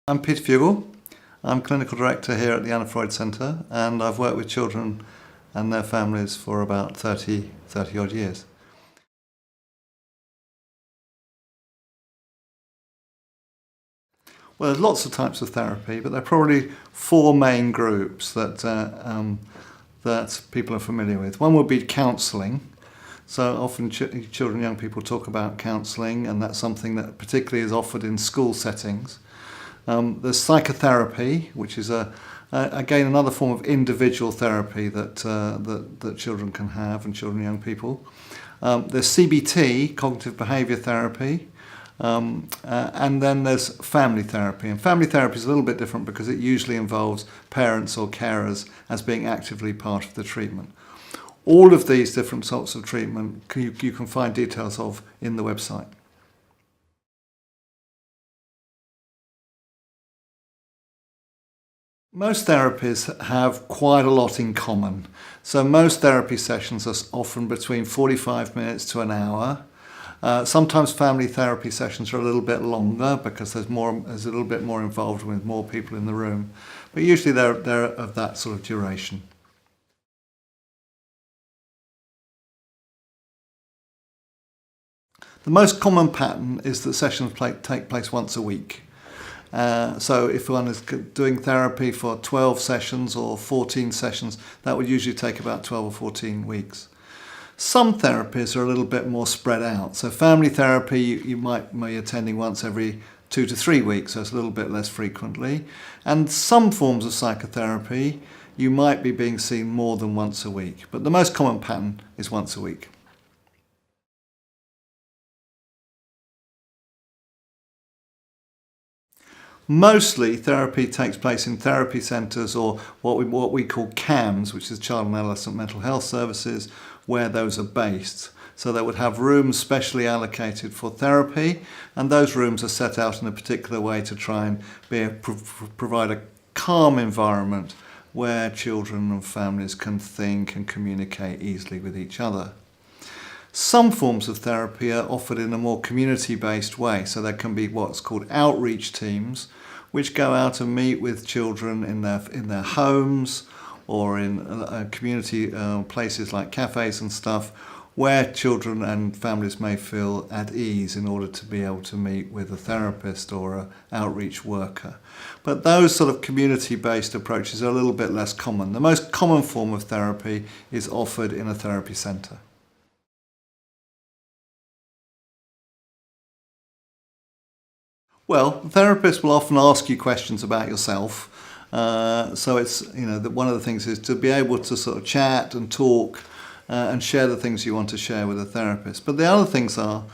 I'm Peter Fuggle. I'm Clinical Director here at the Anna Freud Centre, and I've worked with children and their families for about 30 odd years. Well, there's lots of types of therapy, but there are probably four main groups that people are familiar with. One would be counselling. So often children and young people talk about counselling, and that's something that particularly is offered in school settings. There's psychotherapy, which is again another form of individual therapy that children can have, and children and young people. There's CBT, cognitive behaviour therapy, and then there's family therapy. And family therapy is a little bit different because it usually involves parents or carers as being actively part of the treatment. All of these different sorts of treatment you can find details of in the website. Most therapies have quite a lot in common. So most therapy sessions are often between 45 minutes to an hour. Sometimes family therapy sessions are a little bit longer because there's a little bit more involved with more people in the room. But usually they're of that sort of duration. The most common pattern is that sessions take place once a week. So if one is doing therapy for 12 sessions or 14 sessions, that would usually take about 12 or 14 weeks. Some therapies are a little bit more spread out. So family therapy, you might be attending once every 2 to 3 weeks, so it's a little bit less frequently. And some forms of psychotherapy, you might be being seen more than once a week. But the most common pattern is once a week. Mostly therapy takes place in therapy centres or what we call CAMS, which is Child and Adolescent Mental Health Services, where those are based. So they would have rooms specially allocated for therapy, and those rooms are set out in a particular way to try and provide a calm environment where children and families can think and communicate easily with each other. Some forms of therapy are offered in a more community-based way, so there can be what's called outreach teams, which go out and meet with children in their homes or in community places like cafes and stuff, where children and families may feel at ease in order to be able to meet with a therapist or an outreach worker. But those sort of community-based approaches are a little bit less common. The most common form of therapy is offered in a therapy centre. Well, therapists will often ask you questions about yourself. So it's, one of the things is to be able to sort of chat and talk and share the things you want to share with a therapist. But the other things are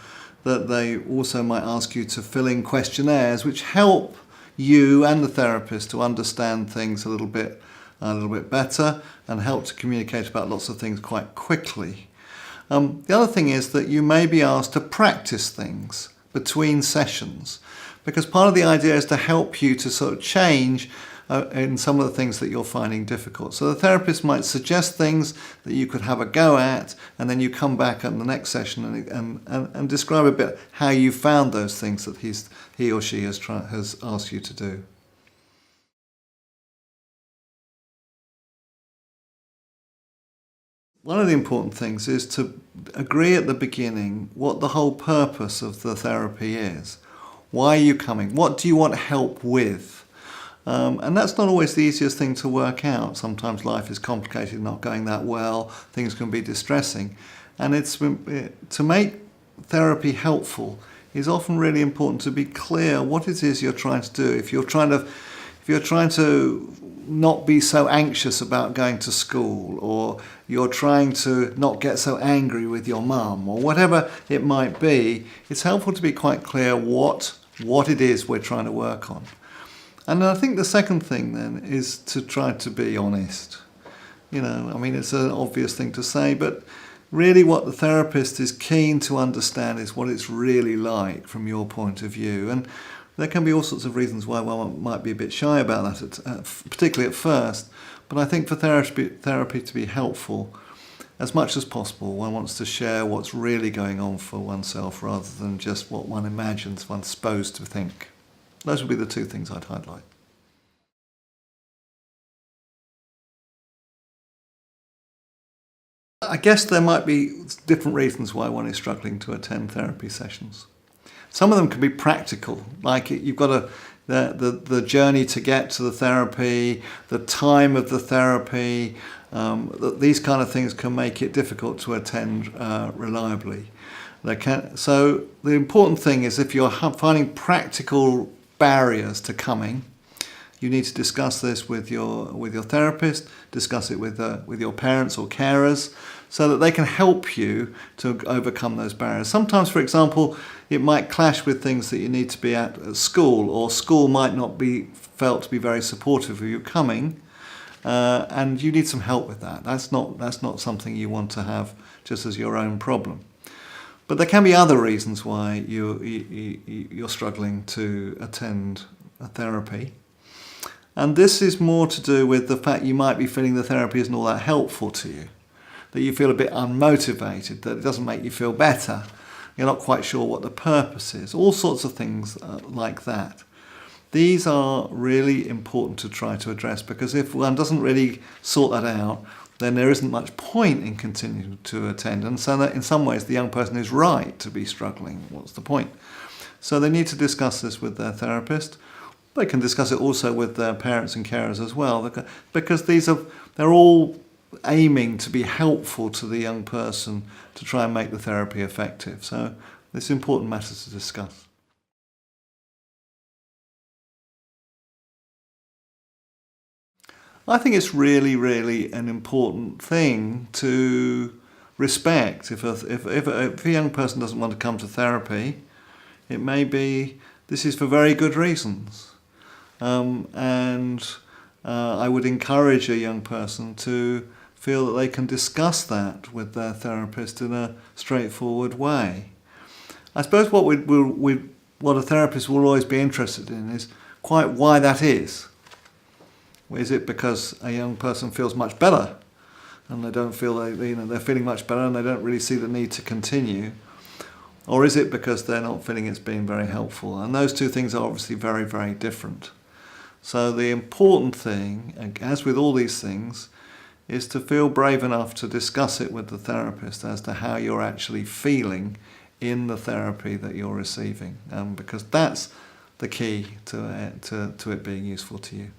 that they also might ask you to fill in questionnaires which help you and the therapist to understand things a little bit better and help to communicate about lots of things quite quickly. The other thing is that you may be asked to practice things between sessions, because part of the idea is to help you to sort of change in some of the things that you're finding difficult. So the therapist might suggest things that you could have a go at, and then you come back at the next session and describe a bit how you found those things that he or she has asked you to do. One of the important things is to agree at the beginning what the whole purpose of the therapy is. Why are you coming? What do you want help with? And that's not always the easiest thing to work out. Sometimes life is complicated, not going that well, things can be distressing. And to make therapy helpful is often really important to be clear what it is you're trying to do. If you're trying to not be so anxious about going to school, or you're trying to not get so angry with your mum, or whatever it might be, it's helpful to be quite clear what it is we're trying to work on. And I think the second thing then is to try to be honest. It's an obvious thing to say, but really what the therapist is keen to understand is what it's really like from your point of view. And there can be all sorts of reasons why one might be a bit shy about that, particularly at first. But I think for therapy to be helpful, as much as possible, one wants to share what's really going on for oneself rather than just what one imagines one's supposed to think. Those would be the two things I'd highlight. I guess there might be different reasons why one is struggling to attend therapy sessions. Some of them can be practical, like you've got the journey to get to the therapy, the time of the therapy. These kind of things can make it difficult to attend reliably. So the important thing is, if you're finding practical barriers to coming, you need to discuss this with your therapist, discuss it with your parents or carers, so that they can help you to overcome those barriers. Sometimes, for example, it might clash with things that you need to be at school, or school might not be felt to be very supportive of you coming, and you need some help with that. That's not something you want to have just as your own problem. But there can be other reasons why you're struggling to attend a therapy. And this is more to do with the fact you might be feeling the therapy isn't all that helpful to you, that you feel a bit unmotivated, that it doesn't make you feel better, you're not quite sure what the purpose is, all sorts of things like that. These are really important to try to address, because if one doesn't really sort that out, then there isn't much point in continuing to attend. And so that in some ways the young person is right to be struggling. What's the point? So they need to discuss this with their therapist. They can discuss it also with their parents and carers as well, because they're all aiming to be helpful to the young person to try and make the therapy effective. So it's important matters to discuss. I think it's really, really an important thing to respect. If a young person doesn't want to come to therapy, it may be this is for very good reasons. I would encourage a young person to feel that they can discuss that with their therapist in a straightforward way. I suppose what a therapist will always be interested in is quite why that is. Is it because a young person feels much better and they don't feel they're feeling much better and they don't really see the need to continue? Or is it because they're not feeling it's being very helpful? And those two things are obviously very, very different. So the important thing, as with all these things, is to feel brave enough to discuss it with the therapist as to how you're actually feeling in the therapy that you're receiving, because that's the key to it being useful to you.